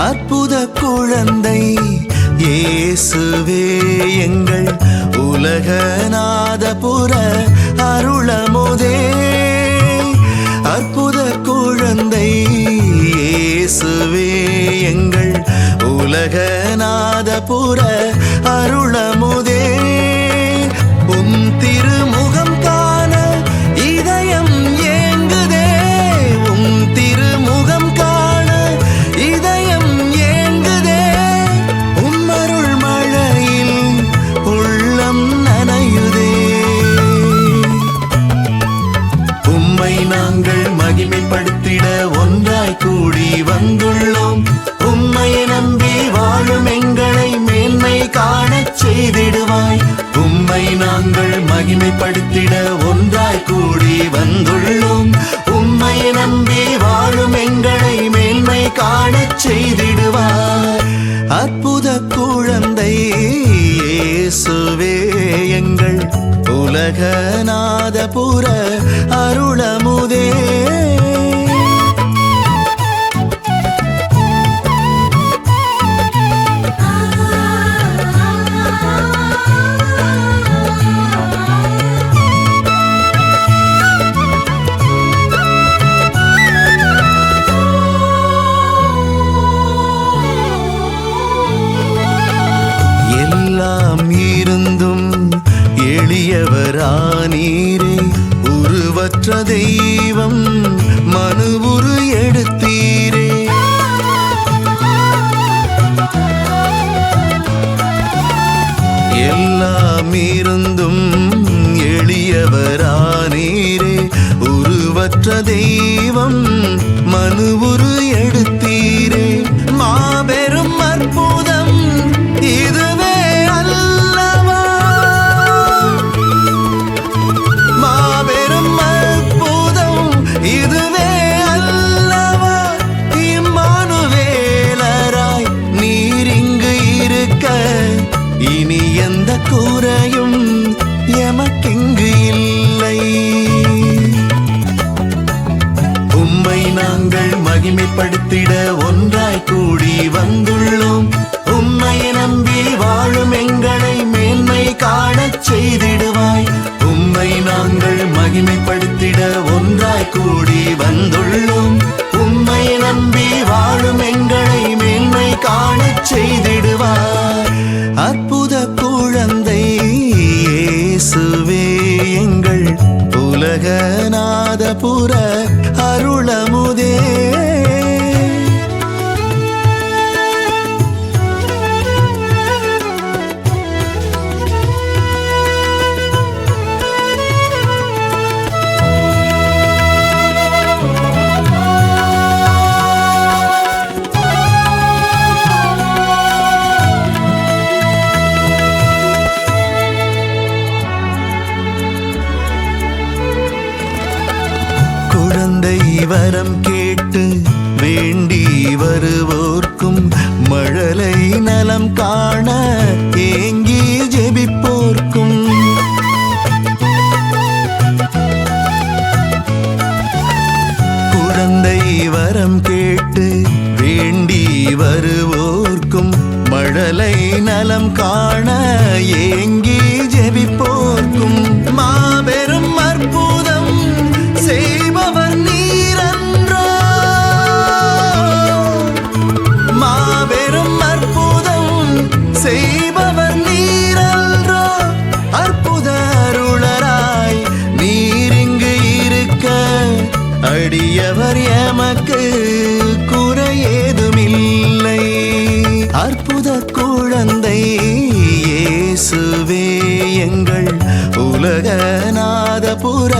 அற்புத குழந்தை இயேசுவே எங்கள் உலகநாதபுர அருளமுதே. அற்புத குழந்தை இயேசுவே எங்கள் உலகநாதபுர அருளமுதே. உம் திருமுகம் காண இதயம் ஏங்குதே. உம் திருமுகம் காண இதயம் ஏங்குதே. உம்மருள் மழையில் உள்ளம் நனையுதே. உம்மை நாங்கள் மகிமைப்படுத்திட ஒன்றாய் கூடி வந்துள்ளோம். உம்மை நம்பி வாழும் எங்களை மேன்மை காணச் செய்திடுவாய். உம்மை நாங்கள் மகிமைப்படுத்திட ஒன்றாய் கூடி வந்துள்ளோம். உம்மை நம்பி வாழும் எங்களை மேன்மை காணச் செய்திடுவாய். அற்புத குழந்தை இயேசுவே எங்கள் உலகநாதபுர அருளமுதே. எல்லாம் இருந்தும் எளியவரானீரே. உருவற்ற தெய்வம் மனுவுரு எடுத்தீரே. எல்லாம் இருந்தும் எளியவரானீரே. உருவற்ற தெய்வம் மனுவுரு எடுத்தீரே. மாபெரும் அற்புதம் இதுவே அல்லவா. மாபெரும் அற்புதம் இதுவே அல்லவா. இம்மானுவேலராய் நீர் இங்கு இருக்க இனி எந்த குறையும் எமக்கிங்கு இல்லை. உம்மை நாங்கள் மகிமைப்படுத்திட ஒன்றாய் கூடி வந்துள்ளோம். உம்மை நம்பி வாழும் எங்களை மேன்மை காணச் செய்திடுவாய். உம்மை நாங்கள் மகிமைப்படுத்திட ஒன்றாய் கூடி வந்துள்ளோம். உம்மை நம்பி வாழும் எங்களை மேன்மை காணச் செய்திடுவாய். அற்புத குழந்தை இயேசுவே எங்கள் உலகநாதபுர அருளமுதே. குழந்தை வரம் கேட்டு வேண்டி வருவோர்க்கும் மழலை நலம் காண ஏங்கி ஜெபிப்போர்க்கும் குழந்தை வரம் கேட்டு வேண்டி வருவோர்க்கும் மழலை நலம் காண ஏங்கி ஜெபிப்போர்க்கும் மாபெரும் அற்புதம் செய்பவர் நீரன்றோ. மாபெரும் அற்புதம் செய்பவர் நீரன்றோ. அற்புத அருளராய் நீரிங்கு இருக்க அடியவர் எமக்கு குறையேதுமில்லை. அற்புத குழந்தை இயேசுவே எங்கள் உலகநாதபுர